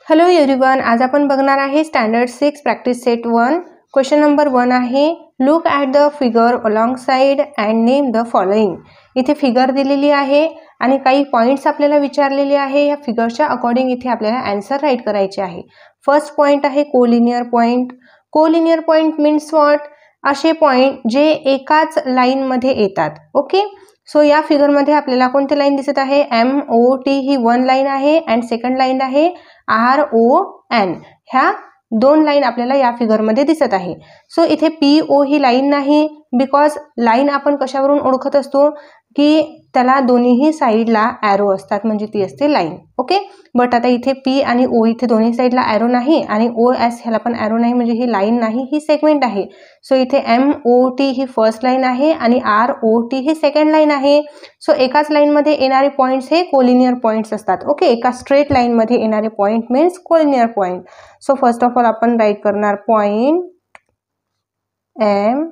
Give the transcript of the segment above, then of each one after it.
Hello everyone, आज आपण बघणार आहे standard 6 practice set 1. Question number 1 आहे, look at the figure along side and name the following. इथे फिगर दिलेली आहे आणि काही पॉईंट्स आपल्याला विचारलेले आहे. या फिगरच्या अकॉर्डिंग इथे आपल्याला आन्सर राईट करायचे आहे. फर्स्ट पॉईंट आहे collinear point. Collinear point means what? असे पॉईंट जे एकाच लाईनमध्ये येतात. ओके, सो या फिगरमध्ये आपल्याला कोणती लाईन दिसत आहे? MOT ही वन लाईन आहे अँड सेकंड लाईन आहे RON. ह्या दोन लाईन आपल्याला या फिगरमध्ये दिसत आहे. सो इथे PO ही लाईन नाही, बिकॉज लाईन आपण कशावरून ओळखत असतो की त्याला दोन्हीही साईडला ॲरो असतात, म्हणजे ती असते लाईन. ओके, बट आता इथे P आणि O इथे दोन्ही साईडला ॲरो नाही आणि OS ह्याला पण ॲरो नाही, म्हणजे ही लाईन नाही, ही सेगमेंट आहे. सो इथे MOT ही फर्स्ट लाईन आहे आणि ROT ही सेकंड लाईन आहे. सो एकाच लाईनमध्ये येणारे पॉईंट्स हे कोलिनियर पॉईंट्स असतात. ओके, एका स्ट्रेट लाईनमध्ये येणारे point means collinear point. So first of all आपण राईट करणार point M,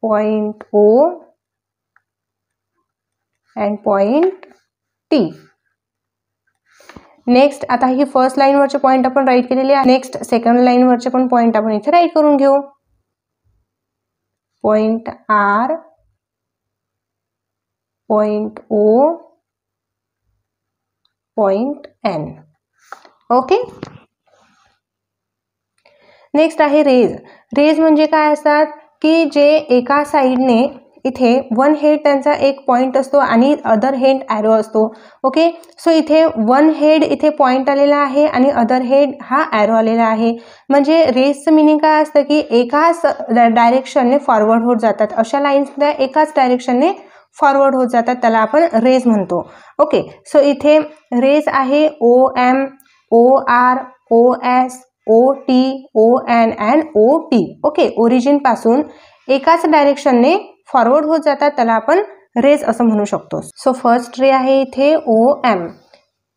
point O and point T. Next आता ही फर्स्ट लाईन वरचे पॉइंट आपण राईट केलेले आहे. नेक्स्ट सेकंड लाईन वरचे पण पॉइंट आपण इथे राईट करून घेऊ. Point R, point O, point N. Okay, next आहे रेज. रेज म्हणजे काय असतात की जे एका साईडने इथे वन हेड त्यांचा एक पॉइंट असतो आणि अदर हेड ॲरो असतो. ओके, सो इथे वन हेड इथे पॉइंट आलेला आहे आणि अदर हेड हा ॲरो आलेला आहे. म्हणजे रेजचं मिनिंग काय असतं की एकाच डायरेक्शनने फॉरवर्ड होत जातात. अशा लाईन्स एकाच डायरेक्शनने फॉरवर्ड होत जातात, त्याला आपण रेज म्हणतो. ओके, सो इथे रेज आहे OM, OR, OS, OT, ON and OP. Okay, origin पासून एकाच डायरेक्शनने फॉरवर्ड होत जातात, त्याला आपण रेज असं म्हणू शकतो. सो फर्स्ट रे आहे इथे OM.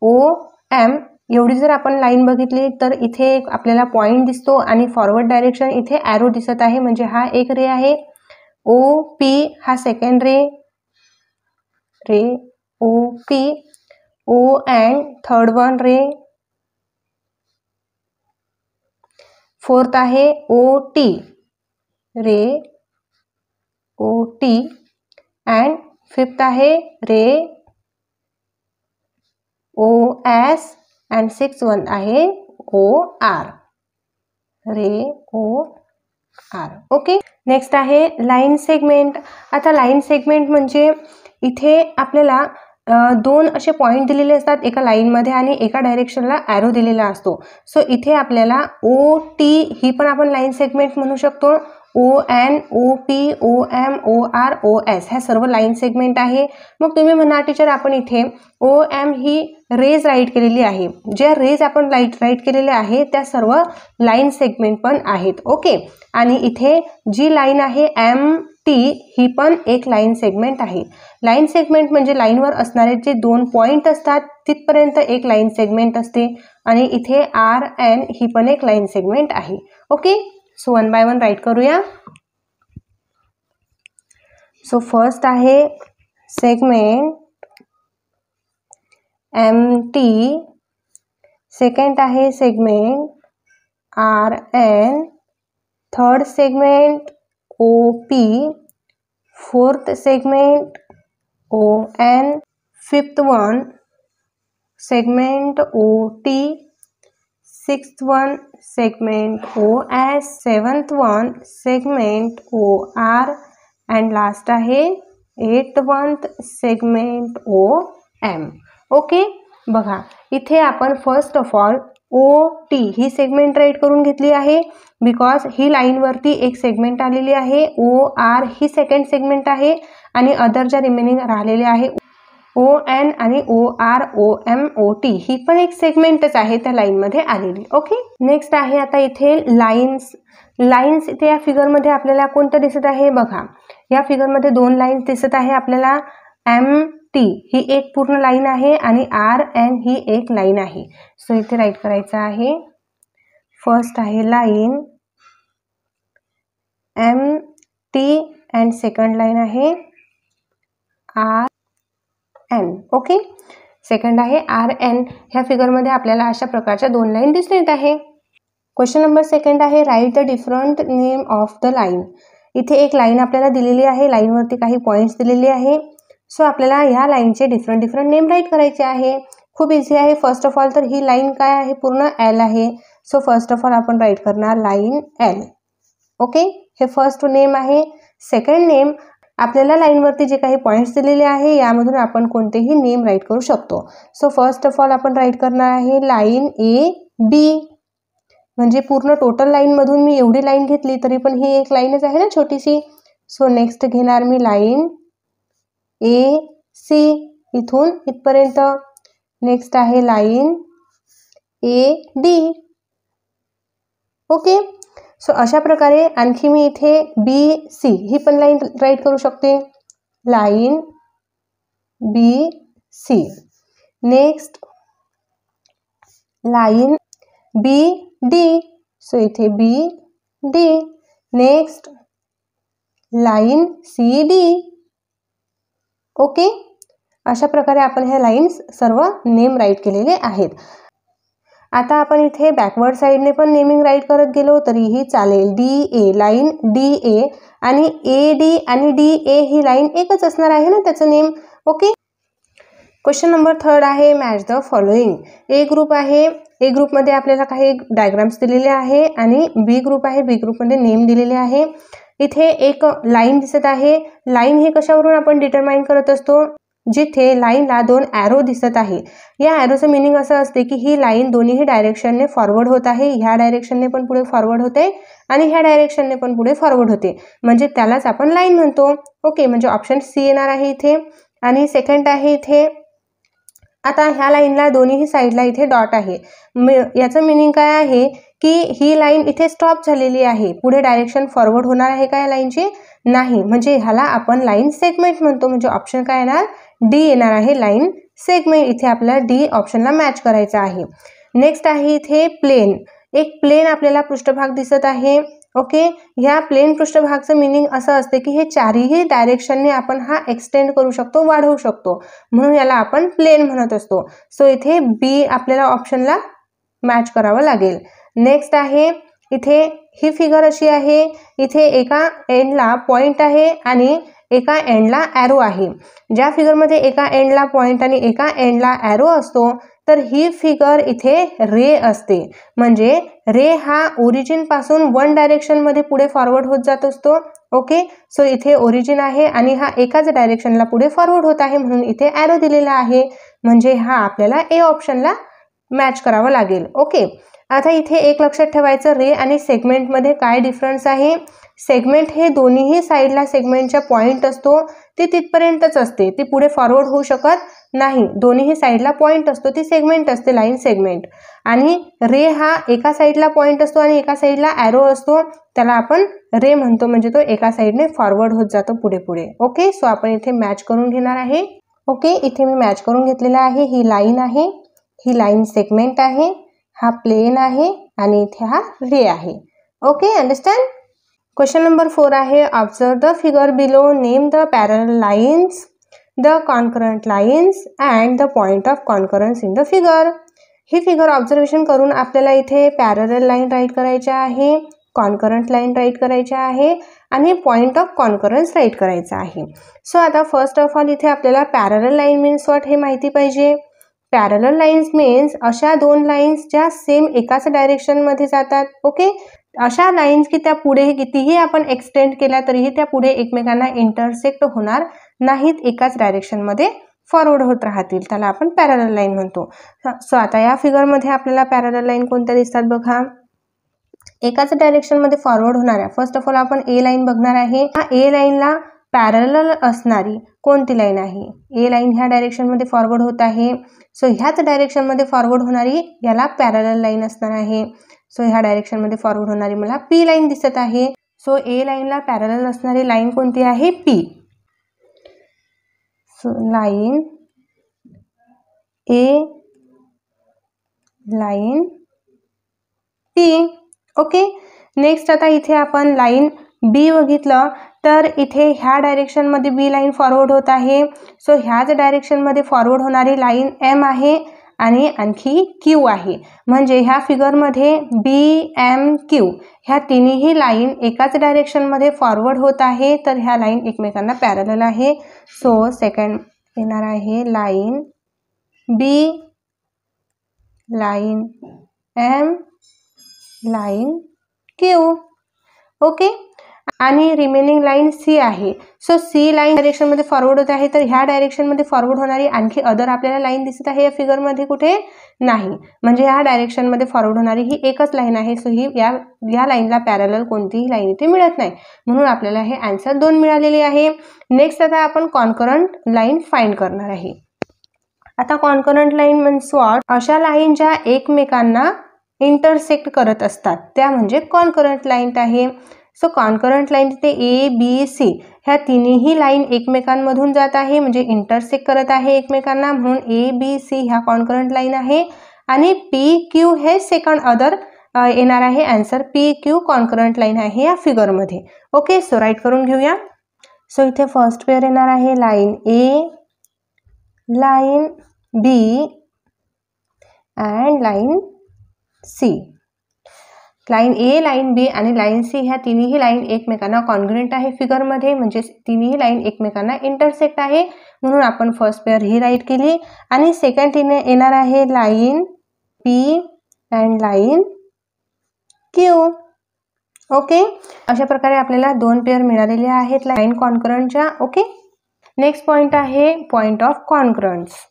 OM एवढी जर आपण लाईन बघितली तर इथे आपल्याला पॉइंट दिसतो आणि फॉरवर्ड डायरेक्शन इथे ॲरो दिसत आहे, म्हणजे हा एक रे आहे. OP हा second ray, OP, ON third one ray, fourth आहे OT ray, OT and fifth आहे रे OS अँड सिक्स्थ वन आहे OR ray OR. Okay, next आहे लाईन सेगमेंट. आता लाईन सेगमेंट म्हणजे इथे आपल्याला दोन असे पॉईंट दिलेले असतात एका लाईनमध्ये आणि एका डायरेक्शनला ॲरो दिलेला असतो. सो इथे आपल्याला OT ही पण आपण लाईन सेगमेंट म्हणू शकतो. ON, OP, OM, OR, OS ह्या सर्व लाईन सेगमेंट आहे. मग तुम्ही म्हणा टीचर आपण इथे OM ही रेज राईट केलेली आहे. ज्या रेज आपण राईट केलेल्या आहे त्या सर्व लाईन सेगमेंट पण आहेत. ओके, आणि इथे जी लाईन आहे MT ही पण एक लाईन सेगमेंट आहे. लाईन सेगमेंट म्हणजे लाईनवर असणारे जे दोन पॉईंट असतात तिथपर्यंत एक लाईन सेगमेंट असते आणि इथे RN ही पण एक लाईन सेगमेंट आहे. Okay, so one by one write करूया. सो फर्स्ट आहे सेगमेंट MT, सेकंड आहे segment RN, third segment OP, fourth segment ON, fifth one segment OT, sixth one segment OS, seventh one segment OR and last आहे eight one segment OM. Okay, बघा इथे आपण first of all OT ही segment write करून घेतली आहे, because he लाईनवरती एक segment आलेली आहे. OR ही सेकंड सेगमेंट आहे आणि अदर ज्या रिमेनिंग राहिलेले आहे ON आणि OR, OM, OT ही पण एक सेगमेंटच आहे त्या लाईनमध्ये आलेली. ओके, नेक्स्ट आहे आता इथे लाईन्स. लाईन्स इथे या फिगरमध्ये आपल्याला कोणतं दिसत आहे? बघा, या फिगरमध्ये दोन लाईन्स दिसत आहे आपल्याला. MT ही एक पूर्ण लाईन आहे आणि RN ही एक लाईन आहे. सो इथे राईट करायचं आहे. फर्स्ट आहे line MT and second line आहे RN. ओके, सेकंड आहे RN. ह्या फिगरमध्ये आपल्याला अशा प्रकारच्या 2 लाईन दिसून येत आहे. क्वेश्चन नंबर सेकंड आहे write the different name of the line. इथे एक लाईन आपल्याला दिलेली आहे, लाईनवरती काही पॉईंट्स दिलेले आहे. सो आपल्याला ह्या लाईनचे डिफरंट नेम राईट करायचे आहे. खूप इझी आहे. फर्स्ट ऑफ ऑल तर ही लाईन काय आहे, पूर्ण L आहे. सो फर्स्ट ऑफ ऑल आपण राईट करणार लाईन L. ओके, हे फर्स्ट नेम आहे. सेकंड नेम, आपल्याला लाईनवरती जे काही पॉईंट्स दिलेले आहे यामधून आपण कोणतेही नेम राईट करू शकतो. सो फर्स्ट ऑफ ऑल आपण राईट करणार आहे लाईन AB. म्हणजे पूर्ण टोटल लाईनमधून मी एवढी लाईन घेतली तरी पण ही एक लाईनच आहे ना छोटीशी. सो नेक्स्ट घेणार मी लाईन AC इथून इथपर्यंत. नेक्स्ट आहे लाईन AD. ओके, सो अशा प्रकारे आणखी मी इथे BC ही पण लाईन राईट करू शकते, line BC. Next line BD. So इथे BD. Next line CD. Okay, अशा प्रकारे आपण ह्या लाईन्स सर्व नेम राईट केलेले आहेत. आता आपण इथे बॅकवर्ड साईडने पण नेमिंग राईट करत गेलो तरीही चालेल. DA, लाईन DA आणि AD आणि DA ही लाईन एकच असणार आहे ना त्याचं name. Okay, question number third आहे match the following. A group आहे, ए ग्रुपमध्ये आपल्याला काही डायग्राम्स दिलेले आहे आणि बी ग्रुप आहे, बी ग्रुपमध्ये नेम दिलेले आहे. इथे एक लाईन दिसत आहे. लाईन हे कशावरून आपण डिटरमाइन करत असतो, जिथे लाईनला 2 ॲरो दिसत आहे. या ॲरोचं मिनिंग असं असते की ही लाईन दोन्ही डायरेक्शनने फॉरवर्ड होत आहे. ह्या डायरेक्शनने पण पुढे फॉरवर्ड होते आणि ह्या डायरेक्शनने पण पुढे फॉरवर्ड होते, म्हणजे त्यालाच आपण लाईन म्हणतो. ओके, म्हणजे ऑप्शन C येणार आहे इथे. आणि सेकंड आहे इथे, आता ह्या लाईनला दोन्ही साईडला इथे डॉट आहे. याचं मिनिंग काय आहे की ही लाईन इथे स्टॉप झालेली आहे. पुढे डायरेक्शन फॉरवर्ड होणार आहे का या लाईनची? नाही, म्हणजे ह्याला आपण लाईन सेगमेंट म्हणतो. म्हणजे ऑप्शन काय येणार? D येणार आहे, लाईन सेगमेंट. इथे आपल्याला D ऑप्शनला मॅच करायचा आहे. नेक्स्ट आहे इथे प्लेन. एक प्लेन आपल्याला पृष्ठभाग दिसत आहे. ओके, ह्या प्लेन पृष्ठभागचं मिनिंग असं असते की हे चारही डायरेक्शनने आपण हा एक्सटेंड करू शकतो, वाढवू शकतो, म्हणून याला आपण प्लेन म्हणत असतो. सो इथे B आपल्याला ऑप्शनला मॅच करावं लागेल. नेक्स्ट आहे इथे ही फिगर अशी आहे, इथे एका एंडला पॉइंट आहे आणि एका एंडला ॲरो आहे. ज्या फिगरमध्ये एका एंडला पॉइंट आणि एका एंडला ॲरो असतो तर ही फिगर इथे रे असते. म्हणजे रे हा ओरिजिन पासून 1 डायरेक्शनमध्ये पुढे फॉरवर्ड होत जात असतो. ओके, सो इथे ओरिजिन आहे आणि हा एकाच डायरेक्शनला पुढे फॉरवर्ड होत आहे, म्हणून इथे ॲरो दिलेला आहे. म्हणजे हा आपल्याला A ऑप्शनला मॅच करावा लागेल. ओके, आता इथे एक लक्षात ठेवायचं, रे आणि सेगमेंटमध्ये काय डिफरन्स आहे. सेगमेंट हे दोन्हीही साईडला सेगमेंटच्या पॉईंट असतो, ते तिथपर्यंतच असते, ती पुढे फॉरवर्ड होऊ शकत नाही. दोन्हीही साईडला पॉईंट असतो, ती सेगमेंट असते, लाईन सेगमेंट. आणि रे हा एका साईडला पॉईंट असतो आणि एका साईडला ॲरो असतो, त्याला आपण रे म्हणतो. म्हणजे तो एका साईडने फॉरवर्ड होत जातो पुढे पुढे. ओके, सो आपण इथे मॅच करून घेणार आहे. ओके, इथे मी मॅच करून घेतलेला आहे. ही लाईन आहे, ही लाईन सेगमेंट आहे, हा प्लेन आहे आणि इथे हा रे आहे. Okay, understand. क्वेश्चन नंबर 4 आहे observe the figure below, name the parallel lines, the concurrent lines and the point of concurrence in the figure. He figure observation करून आपल्याला इथे पॅरलल लाईन राईट करायच्या आहे, कॉन्करंट लाईन राईट करायच्या आहे आणि point of concurrence right करायचा आहे. सो आता फर्स्ट ऑफ ऑल इथे आपल्याला पॅरलल लाईन मीन्स व्हॉट हे माहिती पाहिजे. पॅरलल लाईन्स मीन्स अशा 2 लाईन्स ज्या सेम एकाच डायरेक्शनमध्ये जातात. ओके, अशा लाईन्स की त्या पुढे कितीही आपण एक्सटेंड केल्या तरीही त्या पुढे एकमेकांना इंटरसेक्ट होणार नाहीत, एकाच डायरेक्शनमध्ये फॉरवर्ड होत राहतील, त्याला आपण पॅरलल लाईन म्हणतो. सो आता या फिगरमध्ये आपल्याला पॅरलल लाईन कोणत्या दिसतात बघा. एकाच डायरेक्शनमध्ये फॉरवर्ड होणाऱ्या, फर्स्ट ऑफ ऑल आपण A लाईन बघणार आहे. हा A लाईनला पॅरलल असणारी कोणती लाईन आहे? A लाईन ह्या डायरेक्शनमध्ये फॉरवर्ड होत आहे, सो ह्याच डायरेक्शनमध्ये फॉरवर्ड होणारी याला पॅरलल लाईन असणार आहे. सो ह्या डायरेक्शनमध्ये फॉरवर्ड होणारी मला P लाईन दिसत आहे. सो A लाईनला पॅरलल असणारी लाईन कोणती आहे? P. So line A, line P. Okay, next आता इथे आपण लाईन बी बघितलं तर इथे ह्या डायरेक्शनमध्ये बी लाईन फॉरवर्ड होत आहे. सो ह्याच डायरेक्शनमध्ये फॉरवर्ड होणारी लाईन एम आहे आणि आणखी क्यू आहे. म्हणजे ह्या फिगरमध्ये बी एम क्यू ह्या तिन्ही लाईन एकाच डायरेक्शनमध्ये फॉरवर्ड होत आहे. तर ह्या लाईन एकमेकांना पॅरलल आहे. सो सेकंड येणार आहे line B, line M, line Q. Okay. आणि रिमेनिंग लाईन सी आहे. सो सी लाईन डायरेक्शनमध्ये फॉरवर्ड होत आहे. तर ह्या डायरेक्शनमध्ये फॉरवर्ड होणारी आणखी अदर आपल्याला लाईन दिसत आहे या फिगरमध्ये कुठे नाही. म्हणजे ह्या डायरेक्शनमध्ये फॉरवर्ड होणारी ही एकच लाईन आहे. सो ही या लाईनला पॅरलल कोणतीही लाईन इथे मिळत नाही. म्हणून आपल्याला हे आन्सर 2 मिळालेले आहे. नेक्स्ट आता आपण कॉन्करंट लाईन फाइंड करणार आहे. आता कॉन्करंट लाईन मीन्स व्हॉट? अशा लाईन ज्या एकमेकांना इंटरसेक्ट करत असतात त्या म्हणजे कॉन्करंट लाईन आहे. सो कॉन्करंट लाईन इथे ए बी सी ह्या तिन्ही लाईन एकमेकांमधून जात आहे म्हणजे इंटरसेक्ट करत आहे एकमेकांना, म्हणून ए बी सी ह्या कॉन्करंट लाईन आहे. आणि पी क्यू हे सेकंड अदर येणार आहे answer. P Q concurrent line आहे या फिगरमध्ये. ओके. सो राईट करून घेऊया. सो इथे फर्स्ट पेअर येणार आहे line A, line B and line C. Line A, line B आणि लाईन सी ह्या तिन्ही लाईन एकमेकांना कॉन्ग्रुएंट आहे फिगरमध्ये, म्हणजे तिन्ही लाईन एकमेकांना इंटरसेक्ट आहे. म्हणून आपण फर्स्ट पेअर ही राईट केली. आणि सेकंड येणार आहे line P and line Q. Okay. अशा प्रकारे आपल्याला 2 पेअर मिळालेले आहेत लाईन कॉन्करंटच्या. ओके. नेक्स्ट पॉईंट आहे point of concurrence.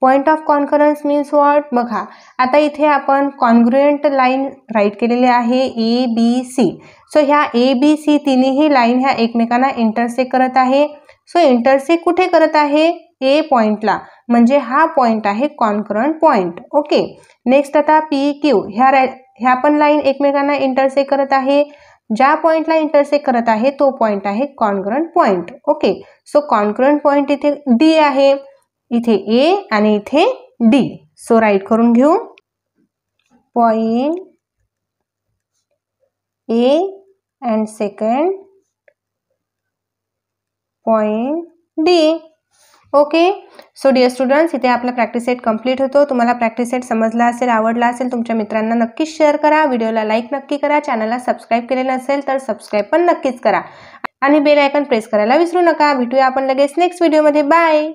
Point of concurrence means what? बघा आता इथे आपण कॉन्ग्रुएंट लाईन राईट केलेले आहे ए बी सी. सो ह्या ए बी सी तिन्ही लाईन ह्या एकमेकांना इंटरसेक्ट करत आहे. सो इंटरसेक्ट कुठे करत आहे? ए पॉईंटला, म्हणजे हा पॉईंट आहे कॉन्करंट पॉईंट. ओके. नेक्स्ट आता पी क्यू ह्या पण लाईन एकमेकांना इंटरसेक्ट करत आहे. ज्या पॉईंटला इंटरसेक्ट करत आहे तो पॉईंट आहे concurrent point. Okay. So concurrent point इथे डी आहे, इथे ए आणि इथे डी. सो राईट करून घेऊ. Point A and second point D. Okay. So dear students, इथे आपला प्रॅक्टिस सेट कंप्लीट होतो. तुम्हाला प्रॅक्टिस सेट समजला असेल, आवडला असेल, तुमच्या मित्रांना नक्कीच शेअर करा. व्हिडिओला लाईक नक्की करा. चॅनलला सबस्क्राईब केलेलं असेल तर सबस्क्राईब पण नक्कीच करा आणि बेल आयकॉन प्रेस करायला विसरू नका. भेटूया आपण लगेच नेक्स्ट व्हिडिओमध्ये. बाय.